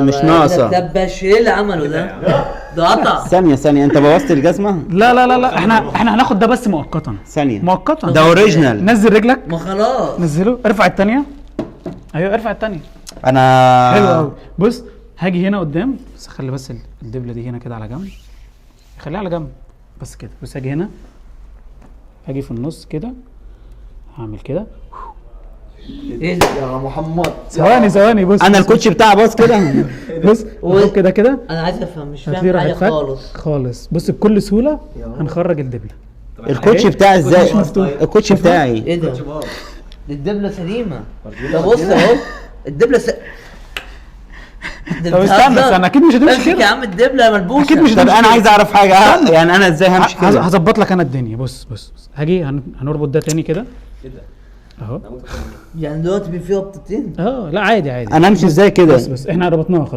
مش ناقصه. تبش ايه اللي عمله ده قطع. ثانيه انت بوظت الجزمه. لا احنا هناخد ده بس مؤقتا. ثانيه مؤقتا. ده اوريجينال. نزل رجلك. ما خلاص نزله. ارفع الثانيه. ايوه ارفع الثانيه. انا حلو قوي. بص هاجي هنا قدام بس خلي بس الدبله دي هنا كده على جنب. خليها على جنب بس كده. بص هاجي هنا، هاجي في النص كده، هعمل كده. ايه ده يا محمد ثواني بص. انا الكوتش بتاعي باظ كده. بص كده كده. انا عايز افهم، مش هتلاقيه فاهم راح حاجه يتفك خالص. خالص. بص بكل سهوله هنخرج الدبله. الكوتش بتاعي ازاي؟ مش مفتوح. الكوتش بتاعي ايه ده؟ دي الدبله سليمه. ده بص اهو الدبله طب استنى اكيد مش هتمشي امسك يا كده. عم الدبله ملبوسه. أكيد مش طب انا عايز اعرف حاجه. يعني انا ازاي همشي كده؟ هظبط لك انا الدنيا. بص هاجي هنربط ده تاني كده اهو. يعني دلوقتي فيه قبطتين. لا عادي. انا امشي ازاي كده؟ بس احنا ربطناها خلاص.